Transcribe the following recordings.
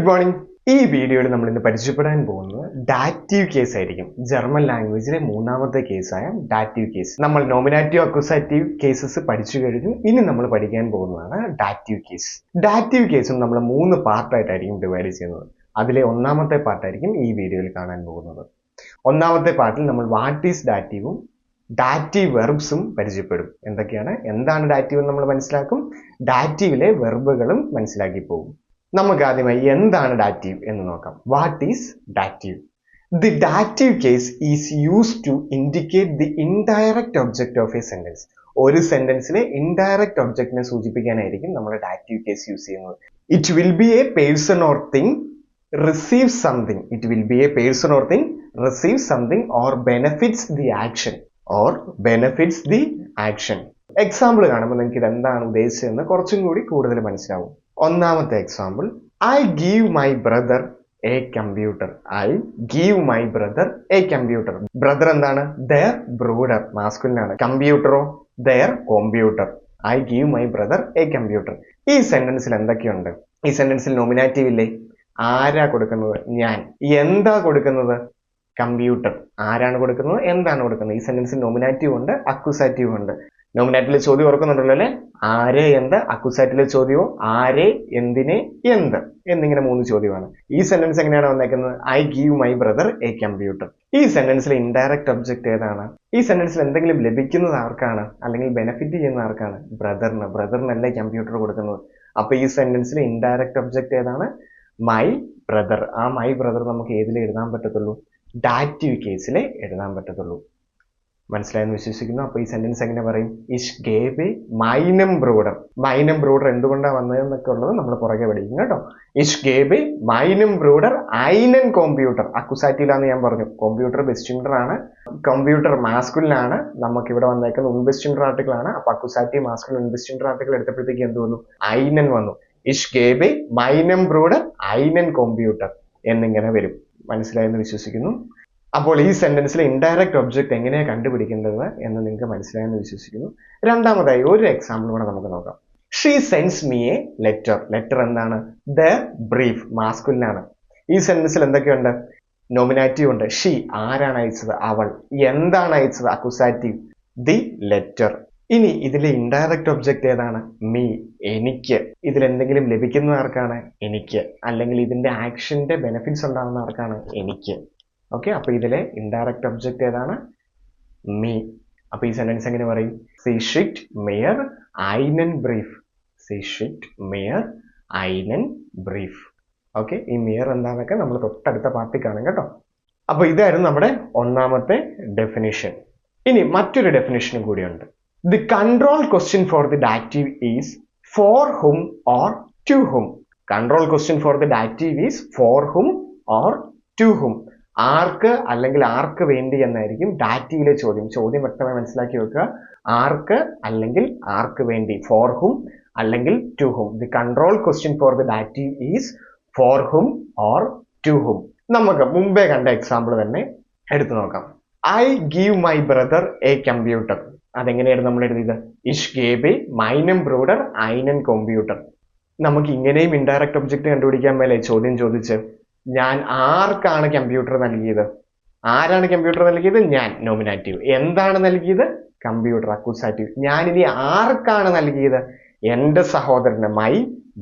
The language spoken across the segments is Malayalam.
മോർണിംഗ്. ഈ വീഡിയോയിൽ നമ്മൾ ഇന്ന് പരിചയപ്പെടാൻ പോകുന്നത് ഡാറ്റീവ് കേസ് ആയിരിക്കും. ജർമ്മൻ ലാംഗ്വേജിലെ മൂന്നാമത്തെ കേസായ ഡാറ്റീവ് കേസ്. നമ്മൾ നോമിനാറ്റീവ് അക്യൂസാറ്റീവ് കേസസ് പഠിച്ചു കഴിഞ്ഞു. ഇനി നമ്മൾ പഠിക്കാൻ പോകുന്നതാണ് ഡാറ്റീവ് കേസ്. ഡാറ്റീവ് കേസും നമ്മൾ 3 പാർട്ടായിട്ടായിരിക്കും ഡിവൈഡ് ചെയ്യുന്നത്. അതിലെ ഒന്നാമത്തെ പാർട്ടായിരിക്കും ഈ വീഡിയോയിൽ കാണാൻ പോകുന്നത്. ഒന്നാമത്തെ പാർട്ടിൽ നമ്മൾ വാട്ട് ഈസ് ഡാറ്റീവും ഡാറ്റീവ് വെർബ്സും പരിചയപ്പെടും. എന്താണ് ഡാറ്റീവ് എന്ന് നമ്മൾ മനസ്സിലാക്കും. ഡാറ്റീവിലെ വെർബുകളും മനസ്സിലാക്കി പോകും. നമുക്ക് ആദ്യമായി എന്താണ് ഡാറ്റീവ് എന്ന് നോക്കാം. What is dative? The dative case is used to indicate the indirect object of a sentence. ഒരു സെന്റൻസിലെ ഇൻഡയറക്റ്റ് ഒബ്ജക്റ്റിനെ സൂചിപ്പിക്കാനായിരിക്കും നമ്മൾ ഡാറ്റീവ് കേസ് യൂസ് ചെയ്യുന്നത്. It will be a person or thing receives something. It will be a person or thing receives something or benefits the action example കാണുമ്പോൾ നിങ്ങൾക്ക് ഇത് എന്താണ് ഉദ്ദേശിച്ചതെന്ന് കുറച്ചും കൂടി കൂടുതൽ മനസ്സിലാവും. ഒന്നാമത്തെ example, I give my brother A computer. Brother എന്താണ്? their brother, മാസ്കുലിൻ ആണ്. കമ്പ്യൂട്ടറോ? their computer. I give my brother A computer. ഈ സെന്റൻസിൽ എന്തൊക്കെയുണ്ട്? ഈ സെന്റൻസിൽ നോമിനാറ്റീവ് ഇല്ലേ? ആരാ കൊടുക്കുന്നത്? ഞാൻ. എന്താ കൊടുക്കുന്നത്? കമ്പ്യൂട്ടർ. ആരാണ് കൊടുക്കുന്നത്? എന്താണ് കൊടുക്കുന്നത്? ഈ സെന്റൻസിൽ നോമിനാറ്റീവ് ഉണ്ട്, അക്യൂസാറ്റീവ് ഉണ്ട്. നോമിനാറ്റീവിലെ ചോദ്യം ഓർക്കുന്നുണ്ടല്ലോ അല്ലെ? ആരെ, എന്ത്. അക്യൂസാറ്റീവിലെ ചോദ്യമോ ആരെ, എന്തിനെ, എന്ത് എന്നിങ്ങനെ 3 ചോദ്യമാണ്. ഈ സെന്റൻസ് എങ്ങനെയാണ് വന്നേക്കുന്നത്? I give my brother A computer. ഈ സെന്റൻസിലെ ഇൻഡയറക്റ്റ് ഒബ്ജക്റ്റ് ഏതാണ്? ഈ സെന്റൻസിൽ എന്തെങ്കിലും ലഭിക്കുന്നത് ആർക്കാണ്? അല്ലെങ്കിൽ ബെനിഫിറ്റ് ചെയ്യുന്ന ആർക്കാണ്? ബ്രദറിനല്ലേ കമ്പ്യൂട്ടർ കൊടുക്കുന്നത്. അപ്പൊ ഈ സെന്റൻസിലെ ഇൻഡയറക്റ്റ് ഒബ്ജക്റ്റ് ഏതാണ്? My brother. ആ മൈ ബ്രദർ നമുക്ക് ഏതിലേ എഴുതാൻ പറ്റത്തുള്ളൂ? ഡാറ്റീവ് കേസിലെ എഴുതാൻ പറ്റത്തുള്ളൂ. മനസ്സിലായെന്ന് വിശ്വസിക്കുന്നു. അപ്പൊ ഈ സെന്റൻസ് എങ്ങനെ പറയും? ഇഷ് ഗേവ് മൈനം ബ്രൂഡർ. മൈനം ബ്രൂഡർ എന്തുകൊണ്ടാണ് വന്നതെന്നൊക്കെ ഉള്ളത് നമ്മൾ പുറകെ പഠിക്കും കേട്ടോ. ഇഷ് ഗേവ് മൈനം ബ്രൂഡർ ഐനൻ കോമ്പ്യൂട്ടർ. അക്യൂസാറ്റീവിലാന്ന് ഞാൻ പറഞ്ഞു. കോമ്പ്യൂട്ടർ ബെസ്റ്റിൻഡർ ആണ്. കമ്പ്യൂട്ടർ മാസ്കുലിൻ ആണ്. നമുക്ക് ഇവിടെ വന്നേക്കുന്ന ഉൺബെസ്റ്റിൻഡർ ആർട്ടിക്കിൾ ആണ്. അപ്പൊ അക്യൂസാറ്റീവ് മാസ്കുലിൻ ഉൺബെസ്റ്റിൻഡർ ആർട്ടിക്കിൾ എടുത്തപ്പോഴത്തേക്ക് എന്ത് വന്നു? ഐനൻ വന്നു. ഇഷ് ഗേവ് മൈനം ബ്രൂഡർ ഐനൻ കോമ്പ്യൂട്ടർ എന്നിങ്ങനെ വരും. മനസ്സിലായെന്ന് വിശ്വസിക്കുന്നു. അപ്പോൾ ഈ സെന്റൻസിലെ ഇൻഡയറക്റ്റ് ഒബ്ജക്റ്റ് എങ്ങനെയാണ് കണ്ടുപിടിക്കേണ്ടത് എന്ന് നിങ്ങൾക്ക് മനസ്സിലായെന്ന് വിശ്വസിക്കുന്നു. രണ്ടാമതായി ഒരു എക്സാമ്പിൾ കൂടെ നമുക്ക് നോക്കാം. She sends me a letter. Letter എന്താണ്? ദ ബ്രീഫ്, മാസ്കുലിൻ ആണ്. ഈ സെന്റൻസിൽ എന്തൊക്കെയുണ്ട്? നോമിനാറ്റീവ് ഉണ്ട്. ഷീ, ആരാണ് അയച്ചത്? അവൾ. എന്താണ് അയച്ചത്? അക്യൂസാറ്റീവ്, ദി ലെറ്റർ. ഇനി ഇതിലെ ഇൻഡയറക്റ്റ് ഒബ്ജക്റ്റ് ഏതാണ്? മീ, എനിക്ക്. ഇതിൽ എന്തെങ്കിലും ലഭിക്കുന്ന ആർക്കാണ്? എനിക്ക്. അല്ലെങ്കിൽ ഇതിന്റെ ആക്ഷന്റെ ബെനിഫിറ്റ്സ് ഉണ്ടാകുന്ന ആർക്കാണ്? എനിക്ക്. ഓക്കെ, അപ്പൊ ഇതിലെ ഇൻഡയറക്റ്റ് ഒബ്ജക്റ്റ് ഏതാണ്? മീ. അപ്പൊ ഈ സെന്റൻസ് എങ്ങനെ പറയും? സി ഷിക്ട് മിയർ ഐനൻ ബ്രീഫ്. സി ഷിക്ട് മിയർ ഐനൻ ബ്രീഫ്. ഓക്കെ, ഈ മിയർ എന്താണെന്നൊക്കെ നമ്മൾ തൊട്ടടുത്ത പാർട്ടിൽ കാണും കേട്ടോ. അപ്പൊ ഇതായിരുന്നു നമ്മുടെ ഒന്നാമത്തെ ഡെഫിനിഷൻ. ഇനി മറ്റൊരു ഡെഫിനിഷനും കൂടിയുണ്ട്. The control question for the dative is for whom or to whom. Control question for the dative is for whom or to whom. ആർക്ക് അല്ലെങ്കിൽ ആർക്ക് വേണ്ടി എന്നായിരിക്കും ഡാറ്റീവിലെ ചോദ്യം. ചോദ്യം വ്യക്തമായി മനസ്സിലാക്കി വെക്കുക. ആർക്ക് അല്ലെങ്കിൽ ആർക്ക് വേണ്ടി. for whom അല്ലെങ്കിൽ to whom. The control question for the dative is for whom or to whom. നമുക്ക് മുമ്പേ കണ്ട എക്സാമ്പിൾ തന്നെ എടുത്തു നോക്കാം. I give my brother a computer. അതെങ്ങനെയാണ് നമ്മൾ എഴുതിയത്? ഇഷ് ഗേബെ മൈനം ബ്രൂഡർ ഐനൻ കോമ്പ്യൂട്ടർ. നമുക്ക് ഇങ്ങനെയും ഇൻഡയറക്റ്റ് ഒബ്ജക്റ്റ് കണ്ടുപിടിക്കാൻ മേലെ ചോദ്യം ചോദിച്ച്. ഞാൻ ആർക്കാണ് കമ്പ്യൂട്ടർ നൽകിയത്? ആരാണ് കമ്പ്യൂട്ടർ നൽകിയത്? ഞാൻ, നോമിനാറ്റീവ്. എന്താണ് നൽകിയത്? കമ്പ്യൂട്ടർ, അക്യൂസാറ്റീവ്. ഞാനിനി ആർക്കാണ് നൽകിയത്? എന്റെ സഹോദരന്, മൈ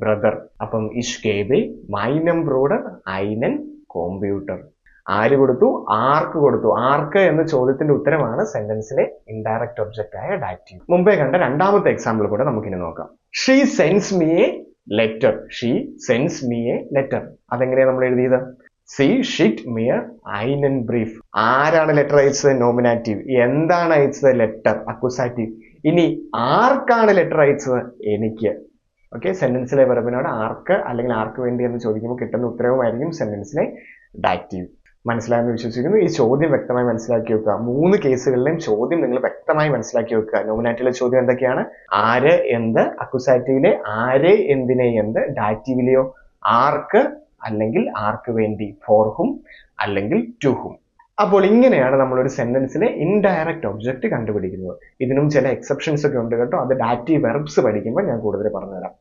ബ്രദർ. അപ്പം ഇഷ് ഗേബെ മൈനം ബ്രൂഡർ ഐനൻ കോമ്പ്യൂട്ടർ. ആര് കൊടുത്തു? ആർക്ക് കൊടുത്തു. ആർക്ക് എന്ന ചോദ്യത്തിന്റെ ഉത്തരമാണ് സെന്റൻസിലെ ഇൻഡയറക്റ്റ് ഒബ്ജക്റ്റ് ആയ ഡാറ്റീവ്. മുമ്പേ കണ്ട രണ്ടാമത്തെ എക്സാമ്പിൾ കൂടെ നമുക്കിനി നോക്കാം. She sends me a letter. She sends me a letter. അതെങ്ങനെയാണ് നമ്മൾ എഴുതിയത്? സി ഷിക്ട് മിയർ ഐനൻ ബ്രീഫ്. ആരാണ് ലെറ്റർ അയച്ചത്? നോമിനാറ്റീവ്. എന്താണ് അയച്ചത്? Letter, accusative. ഇനി ആർക്കാണ് ലെറ്റർ അയച്ചത്? എനിക്ക്. ഓക്കെ, സെന്റൻസിലെ വെർബിനോട് ആർക്ക് അല്ലെങ്കിൽ ആർക്ക് വേണ്ടി എന്ന് ചോദിക്കുമ്പോൾ കിട്ടുന്ന ഉത്തരവുമായിരിക്കും സെന്റൻസിലെ ഡാറ്റീവ്. മനസ്സിലായെന്ന് വിശ്വസിക്കുന്നു. ഈ ചോദ്യം വ്യക്തമായി മനസ്സിലാക്കി വെക്കുക. 3 കേസുകളിലെയും ചോദ്യം നിങ്ങൾ വ്യക്തമായി മനസ്സിലാക്കി വെക്കുക. നോമിനാറ്റീവിലെ ചോദ്യം എന്തൊക്കെയാണ്? ആര്, എന്ത്. അക്യൂസാറ്റീവിലെ ആരെ, എന്തിനെ, എന്ത്. ഡാറ്റീവിലെയോ ആർക്ക് അല്ലെങ്കിൽ ആർക്ക് വേണ്ടി, for whom അല്ലെങ്കിൽ to whom. അപ്പോൾ ഇങ്ങനെയാണ് നമ്മൾ ഒരു സെന്റൻസിലെ ഇൻഡയറക്റ്റ് ഒബ്ജക്റ്റ് കണ്ടുപിടിക്കുന്നത്. ഇതിനും ചില എക്സെപ്ഷൻസ് ഒക്കെ ഉണ്ട് കേട്ടോ. അത് ഡാറ്റീവ് വെർബ്സ് പഠിക്കുമ്പോൾ ഞാൻ കൂടുതൽ പറഞ്ഞുതരാം.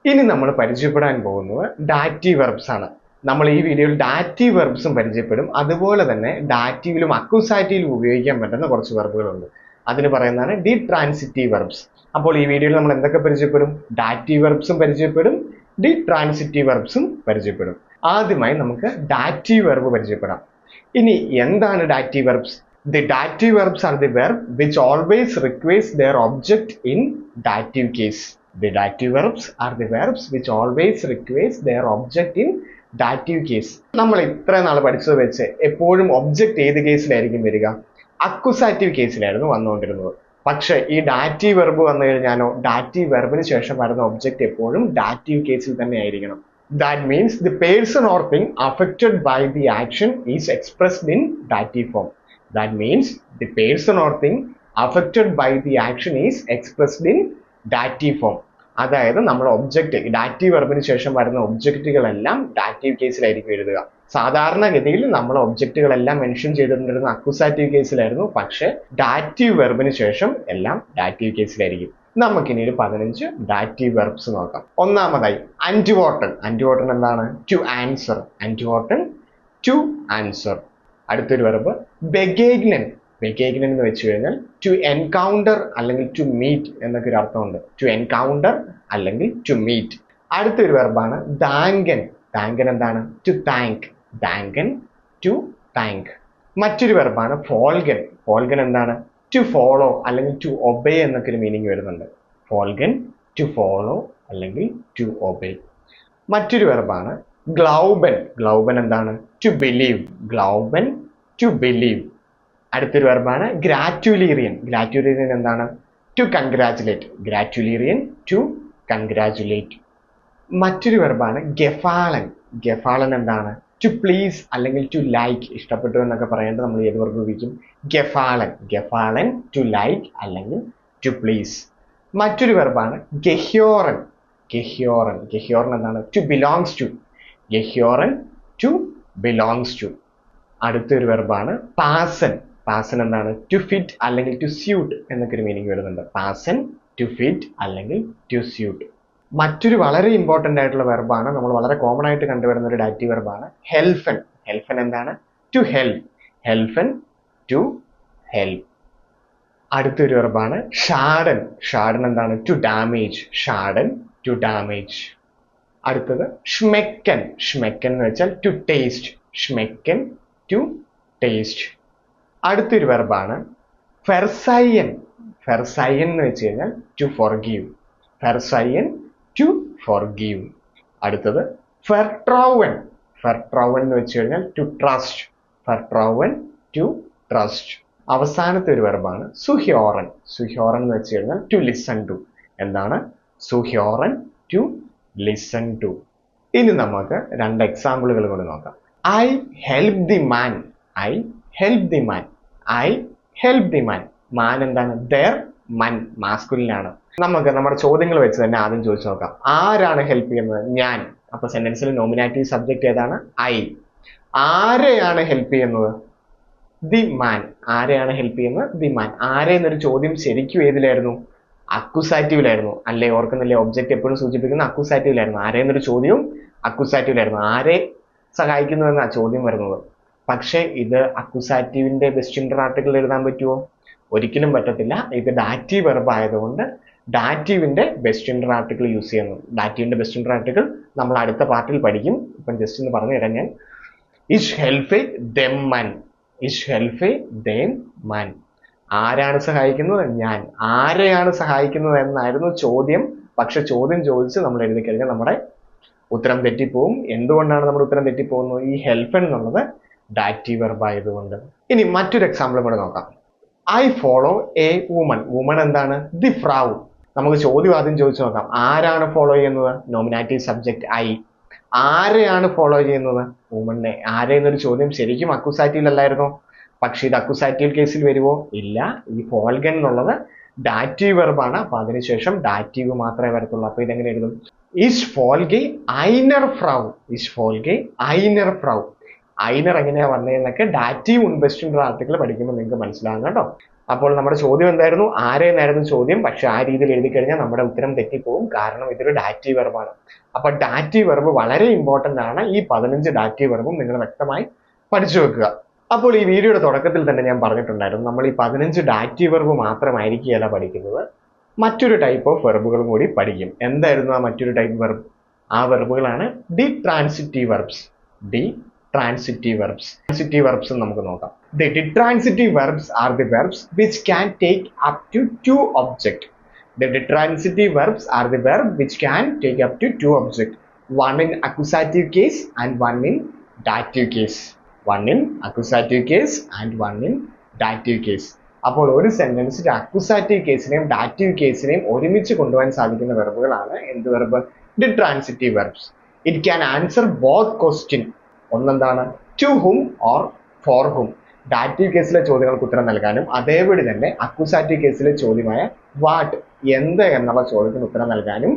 ഇനി നമ്മൾ പരിചയപ്പെടാൻ പോകുന്നത് ഡാറ്റീവ് വെർബ്സ് ആണ്. നമ്മൾ ഈ വീഡിയോയിൽ ഡാറ്റീവ് വെർബ്സും പരിചയപ്പെടും. അതുപോലെ തന്നെ ഡാറ്റീവിലും അക്യൂസാറ്റീവിലും ഉപയോഗിക്കാൻ പറ്റുന്ന കുറച്ച് വെർബുകളുണ്ട്. അതിന് പറയുന്നതാണ് ഡി ട്രാൻസിറ്റീവ് വെർബ്സ്. അപ്പോൾ ഈ വീഡിയോയിൽ നമ്മൾ എന്തൊക്കെ പരിചയപ്പെടും? ഡാറ്റീവ് വെർബ്സും പരിചയപ്പെടും, ഡി ട്രാൻസിറ്റീവ് വെർബ്സും പരിചയപ്പെടും. ആദ്യമായി നമുക്ക് ഡാറ്റീവ് വെർബ് പരിചയപ്പെടാം. ഇനി എന്താണ് dative verbs? The dative verbs are the verb which always requires their object in dative case. The dative verbs are the verbs which always requires their object in dative case. നമ്മൾ ഇത്ര നാൾ പഠിച്ചത് വെച്ച് എപ്പോഴും ഒബ്ജക്റ്റ് ഏത് കേസിലായിരിക്കും വരിക? അക്യൂസാറ്റീവ് കേസിലായിരുന്നു വന്നുകൊണ്ടിരുന്നത്. പക്ഷെ ഈ ഡാറ്റീവ് വെർബ് വന്നു കഴിഞ്ഞാലോ ഡാറ്റീവ് വെർബിന് ശേഷം വരുന്ന ഒബ്ജക്റ്റ് എപ്പോഴും ഡാറ്റീവ് കേസിൽ തന്നെ ആയിരിക്കണം. That means the person or thing affected by the action is expressed in dative form. That means the person or thing affected by the action is expressed in dative form. അതായത് നമ്മൾ ഒബ്ജക്റ്റ് ഡാറ്റീവ് വെർബിന് ശേഷം വരുന്ന ഒബ്ജക്റ്റുകളെല്ലാം ഡാറ്റീവ് കേസിലായിരിക്കും എഴുതുക. സാധാരണഗതിയിൽ നമ്മൾ ഒബ്ജക്റ്റുകളെല്ലാം മെൻഷൻ ചെയ്തിട്ടുണ്ടിരുന്ന അക്യൂസാറ്റീവ് കേസിലായിരുന്നു. പക്ഷെ ഡാറ്റീവ് വെർബിന് ശേഷം എല്ലാം ഡാറ്റീവ് കേസിലായിരിക്കും. നമുക്കിനി ഒരു 15 ഡാറ്റീവ് വെർബ്സ് നോക്കാം. ഒന്നാമതായി അന്റിവോട്ടൺ. അന്റിവോട്ടൺ എന്താണ്? To answer. അന്റിവോട്ടൺ ടു ആൻസർ. അടുത്തൊരു വെർബ് ബെഗേഗ്നൻ. ബെഗേഗ്നൻ എന്ന് വെച്ച് കഴിഞ്ഞാൽ ടു എൻകൗണ്ടർ അല്ലെങ്കിൽ ടു മീറ്റ് എന്നൊക്കെ ഒരു അർത്ഥമുണ്ട്. ടു എൻകൗണ്ടർ അല്ലെങ്കിൽ ടു മീറ്റ്. അടുത്തൊരു വെർബാണ് ദാങ്കൻ. ദാങ്കൻ എന്താണ്? To thank. ദാങ്കൻ ടു താങ്ക്. മറ്റൊരു വെർബാണ് ഫോൾഗൻ. ഫോൾഗൻ എന്താണ്? ടു ഫോളോ അല്ലെങ്കിൽ ടു ഒബേ എന്നൊക്കെ ഒരു മീനിങ് വരുന്നുണ്ട്. ഫോൾഗൻ ടു ഫോളോ അല്ലെങ്കിൽ ടു ഒബേ. മറ്റൊരു വെർബാണ് ഗ്ലൗബൻ. ഗ്ലൗബൻ എന്താണ്? To believe. ഗ്ലൗബൻ ടു ബിലീവ്. അടുത്തൊരു വെർബാണ് ഗ്രാറ്റുലേറിയൻ. ഗ്രാറ്റുലേറിയൻ എന്താണ്? To congratulate. ഗ്രാറ്റുലേറിയൻ ടു കൺഗ്രാറ്റുലേറ്റ്. മറ്റൊരു വെർബാണ് ഗെഫാളൻ. ഗെഫാളൻ എന്താണ്? ടു പ്ലീസ് അല്ലെങ്കിൽ ടു ലൈക്ക്. ഇഷ്ടപ്പെട്ടു എന്നൊക്കെ പറയേണ്ടത് നമ്മൾ ഏത് വെർബ് ഉപയോഗിക്കും? ഗെഫാളൻ. ഗെഫാളൻ ടു ലൈക്ക് അല്ലെങ്കിൽ ടു പ്ലീസ്. മറ്റൊരു വെർബാണ് ഗെഹ്യോറൻ. ഗെഹ്യോറൻ. ഗെഹ്യോറൻ എന്താണ്? To belongs to. ഗെഹ്യോറൻ ടു ബിലോങ്സ് ടു. അടുത്തൊരു വെർബാണ് പാസൻ. പാസൻ എന്താണ്? ടു ഫിറ്റ് അല്ലെങ്കിൽ ടു സ്യൂട്ട് എന്നൊക്കെ ഒരു മീനിങ് വരുന്നുണ്ട്. പാസൻ ടു ഫിറ്റ് അല്ലെങ്കിൽ ടു സ്യൂട്ട്. മറ്റൊരു വളരെ ഇമ്പോർട്ടൻ്റ് ആയിട്ടുള്ള വെർബാണ്, നമ്മൾ വളരെ കോമൺ ആയിട്ട് കണ്ടുവരുന്ന ഒരു ഡാറ്റീവ് വെർബാണ് ഹെൽഫൻ. ഹെൽഫൻ എന്താണ്? To help. ഹെൽഫൻ ടു ഹെൽപ്പ്. അടുത്തൊരു വെർബാണ് ഷാഡൻ. ഷാഡൻ എന്താണ്? To damage. ഷാഡൻ ടു ഡാമേജ്. അടുത്തത് ഷ്മെക്കൻ. ഷ്മെക്കൻ എന്ന് വെച്ചാൽ ടു ടേസ്റ്റ്. ഷ്മെക്കൻ ടു ടേസ്റ്റ്. അടുത്തൊരു വെർബാണ് ഫെർസൈയൻ. ഫെർസൈയൻ എന്ന് വെച്ച് കഴിഞ്ഞാൽ ടു ഫോർഗീവ്. ഫെർസൈയൻ ടു ഫോർഗീവ്. അടുത്തത് ഫെർട്രോവൻ. ഫെർട്രോവൻ എന്ന് വെച്ച് കഴിഞ്ഞാൽ ടു ട്രസ്റ്റ്. ഫെർട്രോവൻ ടു ട്രസ്റ്റ്. അവസാനത്തെ ഒരു വെർബാണ് സുഹ്യോറൻ. സുഹ്യോറൻ എന്ന് വെച്ച് കഴിഞ്ഞാൽ ടു ലിസൺ ടു. എന്താണ്? സുഹ്യോറൻ ടു ലിസൺ ടു. ഇനി നമുക്ക് 2 എക്സാമ്പിളുകൾ കൂടി നോക്കാം. I help the man. I help the man. I help the man. Man എന്താണ്? ദർ മൻ മാസ്കുലിനാണ്. നമുക്ക് നമ്മുടെ ചോദ്യങ്ങൾ വെച്ച് തന്നെ ആദ്യം ചോദിച്ചു നോക്കാം. ആരാണ് ഹെൽപ്പ് ചെയ്യുന്നത്? ഞാൻ. അപ്പൊ സെന്റൻസിൽ നോമിനാറ്റീവ് സബ്ജക്റ്റ് ഏതാണ്? ഐ. ആരെയാണ് ഹെൽപ്പ് ചെയ്യുന്നത്? The man. ആരെയാണ് ഹെൽപ്പ് ചെയ്യുന്നത്? The man. ആരെ എന്നൊരു ചോദ്യം ശരിക്കും ഏതിലായിരുന്നു? അക്യൂസാറ്റീവിലായിരുന്നു അല്ലേ? ഓർക്കുന്നില്ലേ? ഒബ്ജക്റ്റ് എപ്പോഴും സൂചിപ്പിക്കുന്ന അക്യൂസാറ്റീവിലായിരുന്നു. ആരെ എന്നൊരു ചോദ്യവും അക്യൂസാറ്റീവിലായിരുന്നു. ആരെ സഹായിക്കുന്നു എന്നാ ചോദ്യം വരുന്നത്. പക്ഷെ ഇത് അക്യൂസാറ്റീവിന്റെ ബെസ്റ്റ് ഇൻറ്റർ ആർട്ടിക്കിൾ എഴുതാൻ പറ്റുമോ? ഒരിക്കലും പറ്റത്തില്ല. ഇത് ഡാറ്റീവ് വെർബ് ആയതുകൊണ്ട് ഡാറ്റീവിന്റെ ബെസ്റ്റ് ഇൻറ്റർ ആർട്ടിക്കിൾ യൂസ് ചെയ്യുന്നു. ഡാറ്റീവിന്റെ ബെസ്റ്റ് ഇൻറ്റർ ആർട്ടിക്കിൾ നമ്മൾ അടുത്ത പാർട്ടിൽ പഠിക്കും. ഇപ്പം ജസ്റ്റ് ഒന്ന് പറഞ്ഞു തരാം ഞാൻ. ഇഷ് ഹെൽഫെ ദെം മൻ. ഇഷ് ഹെൽഫെ ദെം മൻ. ആരാണ് സഹായിക്കുന്നത്? ഞാൻ. ആരെയാണ് സഹായിക്കുന്നത് എന്നായിരുന്നു ചോദ്യം. പക്ഷെ ചോദ്യം ചോദിച്ച് നമ്മൾ എഴുതി കഴിഞ്ഞാൽ നമ്മുടെ ഉത്തരം തെറ്റിപ്പോവും. എന്തുകൊണ്ടാണ് നമ്മുടെ ഉത്തരം തെറ്റിപ്പോകുന്നത്? ഈ ഹെൽപ്പ് എന്നുള്ളത് ഡാറ്റീവ് വെർബ് ആയതുകൊണ്ട്. ഇനി മറ്റൊരു എക്സാമ്പിൾ കൂടെ നോക്കാം. I follow a woman. Woman എന്താണ്? ദി ഫ്രൗ. നമുക്ക് ചോദ്യം ആദ്യം ചോദിച്ചു നോക്കാം. ആരാണ് ഫോളോ ചെയ്യുന്നത്? Nominative subject I. ആരെയാണ് ഫോളോ ചെയ്യുന്നത്? വുമണിനെ. ആരെ എന്നൊരു ചോദ്യം ശരിക്കും അക്യൂസാറ്റീവിലല്ലായിരുന്നോ? പക്ഷെ ഇത് അക്യൂസാറ്റീവ് കേസിൽ വരുമോ? ഇല്ല. ഈ ഫോൾഗൻ എന്നുള്ളത് ഡാറ്റീവ് വെർബാണ്. അപ്പൊ അതിനുശേഷം ഡാറ്റീവ് മാത്രമേ വരത്തുള്ളൂ. അപ്പൊ ഇതെങ്ങനെ എഴുതും? ഇഷ് ഫോൾഗെ ഐനർ ഫ്രൗ. ഇഷ് ഫോൾഗെ ഐനർ ഫ്രൗ. ഐനർ എങ്ങനെയാ വന്നതെന്നൊക്കെ ഡാറ്റീവ് ബെസ്റ്റ് ഇൻറ്റർ ആർട്ടിക്കിൾ പഠിക്കുമ്പോൾ നിങ്ങൾക്ക് മനസ്സിലാകും കേട്ടോ. അപ്പോൾ നമ്മുടെ ചോദ്യം എന്തായിരുന്നു? ആരെന്നായിരുന്നു ചോദ്യം. പക്ഷെ ആ രീതിയിൽ എഴുതി കഴിഞ്ഞാൽ നമ്മുടെ ഉത്തരം തെറ്റിപ്പോവും. കാരണം ഇതൊരു ഡാറ്റീവ് വെർബാണ്. അപ്പൊ ഡാറ്റീവ് വെർബ് വളരെ ഇമ്പോർട്ടന്റ് ആണ്. ഈ 15 ഡാറ്റീവ് വെർബും നിങ്ങൾ വ്യക്തമായി പഠിച്ചു വെക്കുക. അപ്പോൾ ഈ വീഡിയോയുടെ തുടക്കത്തിൽ തന്നെ ഞാൻ പറഞ്ഞിട്ടുണ്ടായിരുന്നു, നമ്മൾ ഈ 15 ഡാറ്റീവ് വെർബ് മാത്രമായിരിക്കുകയല്ല പഠിക്കുന്നത്, മറ്റൊരു ടൈപ്പ് ഓഫ് വെർബുകളും കൂടി പഠിക്കും. എന്തായിരുന്നു ആ മറ്റൊരു ടൈപ്പ് വെർബ്? ആ വെർബുകളാണ് the transitive verbs. The transitive verbs. Transitive verbs നമുക്ക് നോക്കാം. The detransitive verbs are the verbs which can take up to two objects. The detransitive verbs are the verb which can take up to two objects. One in accusative case and one in dative case. One in accusative case and one in dative case. അപ്പോൾ ഒരു സെന്റൻസിൽ അക്യൂസാറ്റീവ് കേസിനെയും ഡാറ്റീവ് കേസിനെയും ഒരുമിച്ച് കൊണ്ടുപോകാൻ സാധിക്കുന്ന വെർബുകളാണ് എന്ത് verb? Ditransitive verbs. It can answer both question. ഒന്നെന്താണ്? To whom or for whom. Dative കേസിലെ ചോദ്യങ്ങൾക്ക് ഉത്തരം നൽകാനും അതേപടി തന്നെ അക്യൂസാറ്റീവ് കേസിലെ ചോദ്യമായ വാട്ട്, എന്ത് എന്നുള്ള ചോദ്യത്തിന് ഉത്തരം നൽകാനും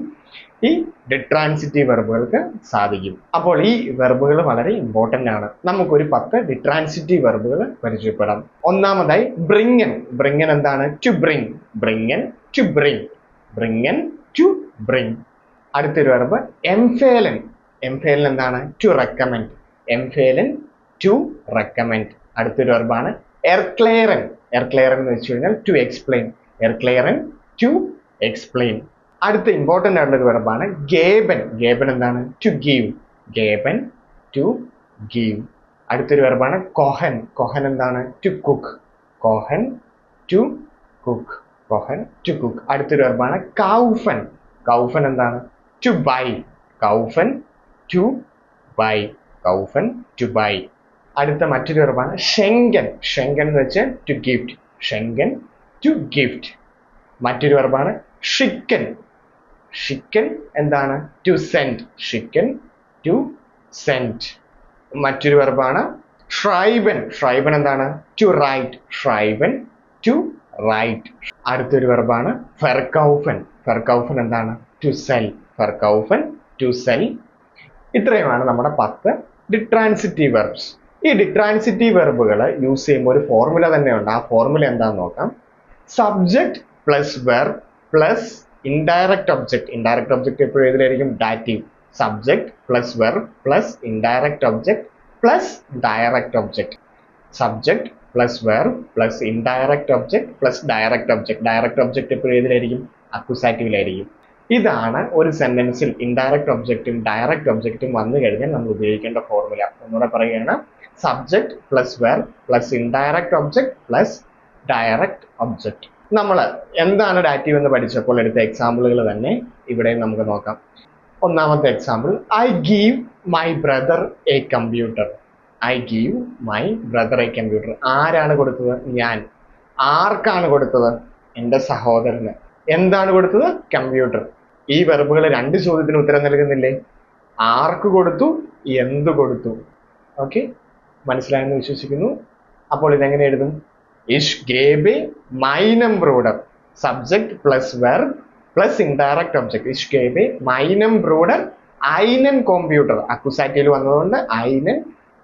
ഈ ഡിട്രാൻസിറ്റീവ് വെർബുകൾക്ക് സാധിക്കും. അപ്പോൾ ഈ വെർബുകൾ വളരെ ഇമ്പോർട്ടന്റ് ആണ്. നമുക്കൊരു 10 ഡിട്രാൻസിറ്റീവ് വെർബുകൾ പരിചയപ്പെടാം. ഒന്നാമതായി ബ്രിങ്ങൻ. ബ്രിങ്ങൻ എന്താണ്? To bring. ബ്രിങ്ങൻ, ടു ബ്രിങ്. ബ്രിങ്ങൻ, ടു ബ്രിങ്. അടുത്തൊരു വെർബ് എംഫേലൻ. എംഫേലൻ എന്താണ്? To recommend. എംഫേലൻ, ടു റെക്കമെൻഡ്. അടുത്തൊരു വെർബാണ് എർക്ലെയറൻ. എർക്ലെയറൻ എന്ന് വെച്ച് കഴിഞ്ഞാൽ ടു എക്സ്പ്ലെയിൻ. എർക്ലെയറൻ, ടു എക്സ്പ്ലെയിൻ. അടുത്ത ഇമ്പോർട്ടന്റ് ആയിട്ടുള്ള ഒരു വെർബാണ് ഗേബൻ. ഗേബൻ എന്താണ്? To give. ഗേബൻ, ടു ഗീവ്. അടുത്തൊരു വെർബാണ് കൊഹൻ. കൊഹൻ എന്താണ്? To cook. കൊഹൻ, ടു കുക്ക്. കൊഹൻ, ടു കുക്ക്. അടുത്തൊരു വെർബാണ് കൗഫൻ. കൗഫൻ എന്താണ്? To buy. കൗഫൻ, ടു ബൈ. കൗഫൻ, ടു ബൈ. അടുത്ത മറ്റൊരു വെർബാണ് ഷെങ്കൻ. ഷെങ്കൻ എന്ന് വെച്ചാൽ ടു ഗിഫ്റ്റ്. ഷെങ്കൻ, ടു ഗിഫ്റ്റ്. മറ്റൊരു വെർബാണ് ഷിക്കൻ. ഷിക്കൻ എന്താണ്? To send. ഷിക്കൻ, ടു സെൻഡ്. മറ്റൊരു വെർബാണ് ഷ്രൈബൻ. ഷ്രൈബൻ എന്താണ്? To write. ഷ്രൈബൻ, ടു റൈറ്റ്. അടുത്തൊരു വെർബാണ് ഫെർകൗഫൻ. ഫെർകൗഫൻ എന്താണ്? To sell. ഫെർകൗഫൻ, ടു സെൽ. ഇത്രയുമാണ് നമ്മുടെ 10 ഡിട്രാൻസിറ്റീവ് വെർബ്സ്. ഈ ഡിട്രാൻസിറ്റീവ് വെർബുകൾ യൂസ് ചെയ്യുമ്പോൾ ഒരു ഫോർമുല തന്നെയുണ്ട്. ആ ഫോർമുല എന്താണെന്ന് നോക്കാം. Subject plus verb plus indirect object. Indirect object എപ്പോഴും ഏതിലായിരിക്കും? Dative. Subject plus verb plus indirect object plus direct object. Subject plus verb plus indirect object plus direct object. Direct object എപ്പോഴും ഏതിലായിരിക്കും? അക്യൂസാറ്റീവിലായിരിക്കും. ഇതാണ് ഒരു സെന്റൻസിൽ ഇൻഡയറക്റ്റ് ഒബ്ജക്റ്റും ഡയറക്റ്റ് ഒബ്ജക്റ്റും വന്നു കഴിഞ്ഞാൽ നമ്മൾ ഉപയോഗിക്കേണ്ട ഫോർമുല. ഒന്നുകൂടെ പറയുകയാണ്. Subject plus verb plus indirect object plus direct object. നമ്മൾ എന്താണ് ഡാറ്റീവ് എന്ന് പഠിച്ചപ്പോൾ എടുത്ത എക്സാമ്പിളുകൾ തന്നെ ഇവിടെ നമുക്ക് നോക്കാം. ഒന്നാമത്തെ example, I give my brother A computer. I give my brother A computer. ആരാണ് കൊടുത്തത്? ഞാൻ. ആർക്കാണ് കൊടുത്തത്? എൻ്റെ സഹോദരന്. എന്താണ് കൊടുത്തത്? കമ്പ്യൂട്ടർ. ഈ വെർബുകൾ 2 ചോദ്യത്തിന് ഉത്തരം നൽകുന്നില്ലേ? ആർക്ക് കൊടുത്തു, എന്ത് കൊടുത്തു? ഓക്കെ, മനസ്സിലായെന്ന് വിശ്വസിക്കുന്നു. അപ്പോൾ ഇതെങ്ങനെ എഴുതും? ഇഷ് ഗേബെ മൈനം ബ്രൂഡർ. Subject plus verb plus indirect object. ഇഷ് ഗേബെ മൈനം ബ്രൂഡർ ഐനൻ കമ്പ്യൂട്ടർ. അക്യൂസാറ്റീവിൽ വന്നതുകൊണ്ട് ഐനൻ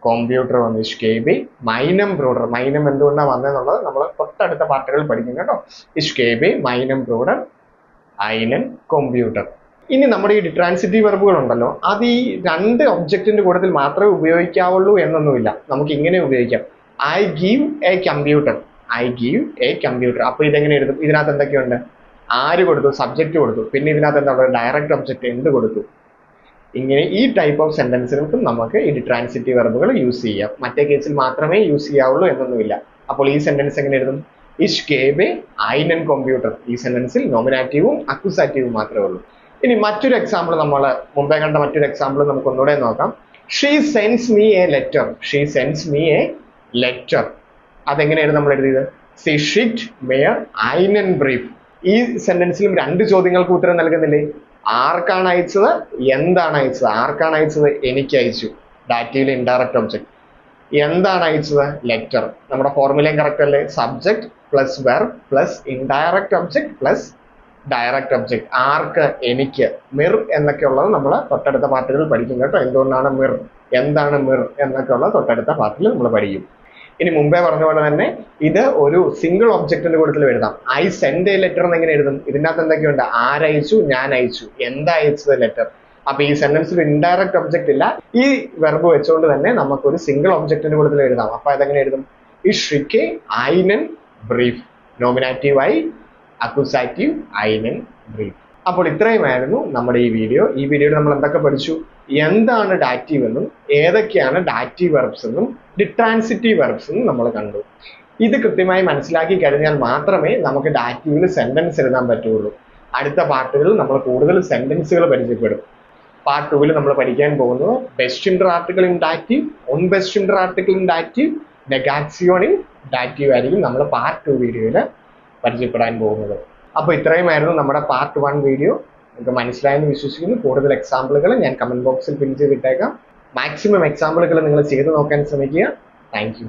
കമ്പ്യൂട്ടർ വന്നു. ഇഷ് ഗേബെ മൈനം ബ്രൂഡർ. മൈനം എന്തുകൊണ്ടാണ് വന്നതെന്നുള്ളത് നമ്മൾ തൊട്ടടുത്ത പാർട്ടുകളിൽ പഠിക്കും കേട്ടോ. ഇഷ് ഗേബെ മൈനം ബ്രൂഡർ ഐനൻ കമ്പ്യൂട്ടർ. ഇനി നമ്മുടെ ഈ ഡിട്രാൻസിറ്റീവ് വെർബുകൾ ഉണ്ടല്ലോ, അത് ഈ 2 ഒബ്ജക്റ്റിന്റെ കൂട്ടത്തിൽ മാത്രമേ ഉപയോഗിക്കാവുള്ളൂ എന്നൊന്നുമില്ല. നമുക്ക് ഇങ്ങനെ ഉപയോഗിക്കാം. I give A computer. I give A computer. അപ്പൊ ഇതെങ്ങനെ എഴുതും? ഇതിനകത്ത് എന്തൊക്കെയുണ്ട്? ആര് കൊടുത്തു? സബ്ജക്റ്റ് കൊടുത്തു. പിന്നെ ഇതിനകത്ത് എന്താ പറയുക? ഡയറക്റ്റ് ഒബ്ജക്റ്റ് എന്ത് കൊടുത്തു? ഇങ്ങനെ ഈ ടൈപ്പ് ഓഫ് സെന്റൻസുകൾക്കും നമുക്ക് ഈ ഡിട്രാൻസിറ്റീവ് വെർബുകൾ യൂസ് ചെയ്യാം. മറ്റേ കേസിൽ മാത്രമേ യൂസ് ചെയ്യാവുള്ളൂ എന്നൊന്നുമില്ല. അപ്പോൾ ഈ സെന്റൻസ് എങ്ങനെ എഴുതും? ഇഷ് ഗേബെ ഐനൻ കമ്പ്യൂട്ടർ. ഈ സെന്റൻസിൽ നോമിനാറ്റീവും അക്യൂസാറ്റീവും മാത്രമേ ഉള്ളൂ. ഇനി മറ്റൊരു എക്സാമ്പിൾ, നമ്മൾ മുമ്പേ കണ്ട മറ്റൊരു എക്സാമ്പിൾ നമുക്ക് ഒന്നുകൂടെ നോക്കാം. She sends me a letter. She sends me a letter. അതെങ്ങനെയാണ് നമ്മൾ എഴുതിയത്? സി ഷിറ്റ് മെയർ ഐനൻ ബ്രീഫ്. ഈ സെന്റൻസിലും 2 ചോദ്യങ്ങൾക്ക് ഉത്തരം നൽകുന്നില്ലേ? ആർക്കാണ് അയച്ചത്, എന്താണ് അയച്ചത്? ആർക്കാണ് അയച്ചത്? എനിക്ക് അയച്ചു. ഡാറ്റയിലെ ഇൻഡയറക്റ്റ് ഒബ്ജക്ട്. എന്താണ് അയച്ചത്? ലെറ്റർ. നമ്മുടെ ഫോർമുലയും കറക്റ്റ് അല്ലേ? Subject plus verb plus indirect object plus direct object. ആർക്ക്? എനിക്ക്. മിർ എന്നൊക്കെ ഉള്ളത് നമ്മൾ തൊട്ടടുത്ത പാർട്ടുകളിൽ പഠിക്കും കേട്ടോ. എന്തുകൊണ്ടാണ് മിർ, എന്താണ് മിർ എന്നൊക്കെ ഉള്ളത് തൊട്ടടുത്ത പാർട്ടിൽ നമ്മൾ പഠിക്കും. ഇനി മുമ്പേ പറഞ്ഞ പോലെ തന്നെ ഇത് ഒരു സിംഗിൾ ഒബ്ജക്റ്റിന്റെ കൂട്ടത്തിൽ എഴുതാം. ഐ സെൻഡ് എ ലെറ്റർ എന്ന് എങ്ങനെ എഴുതും? ഇതിനകത്ത് എന്തൊക്കെയുണ്ട്? ആരയച്ചു, ഞാൻ അയച്ചു, എന്താ അയച്ചത്? ലെറ്റർ. അപ്പൊ ഈ സെന്റൻസിൽ ഇൻഡയറക്റ്റ് ഒബ്ജക്റ്റ് ഇല്ല. ഈ വെർബ് വെച്ചുകൊണ്ട് തന്നെ നമുക്ക് ഒരു സിംഗിൾ ഒബ്ജക്റ്റിന്റെ കൂട്ടത്തിൽ എഴുതാം. അപ്പൊ അതെങ്ങനെ എഴുതും? Ich schicke einen Brief. Nominative I, accusative einen Brief. അപ്പോൾ ഇത്രയുമായിരുന്നു നമ്മുടെ ഈ വീഡിയോ. ഈ വീഡിയോയിൽ നമ്മൾ എന്തൊക്കെ പഠിച്ചു? എന്താണ് ഡാറ്റീവ് എന്നും ഏതൊക്കെയാണ് ഡാറ്റീവ് വെർബ്സ് എന്നും ട്രാൻസിറ്റീവ് വെർബ്സ് എന്നും നമ്മൾ കണ്ടു. ഇത് കൃത്യമായി മനസ്സിലാക്കി കഴിഞ്ഞാൽ മാത്രമേ നമുക്ക് ഡാറ്റീവിൽ സെന്റൻസ് എഴുതാൻ പറ്റുള്ളൂ. അടുത്ത പാർട്ടുകളിൽ നമ്മൾ കൂടുതൽ സെന്റൻസുകൾ പരിചയപ്പെടും. പാർട്ട് 2 നമ്മൾ പഠിക്കാൻ പോകുന്നത് ബെസ്റ്റ് ഇൻഡർ ആർട്ടിക്കിൾ ഇൻ ഡാറ്റീവ്, ഓൺ ബെസ്റ്റ് ഇൻഡർ ആർട്ടിക്കിൾ ഇൻ ഡാറ്റീവ്, നെഗാസിയോൺ ഇൻ ഡാറ്റീവ് ആയിരിക്കും നമ്മൾ പാർട്ട് 2 വീഡിയോയിൽ പരിചയപ്പെടാൻ പോകുന്നത്. അപ്പോൾ ഇത്രയുമായിരുന്നു നമ്മുടെ പാർട്ട് 1 വീഡിയോ. നിങ്ങൾക്ക് മനസ്സിലായെന്ന് വിശ്വസിക്കുന്നു. കൂടുതൽ എക്സാമ്പിളുകൾ ഞാൻ കമന്റ് ബോക്സിൽ പിൻ ചെയ്തിട്ടേക്കാം. മാക്സിമം എക്സാമ്പിളുകൾ നിങ്ങൾ ചെയ്ത് നോക്കാൻ ശ്രമിക്കുക. Thank you.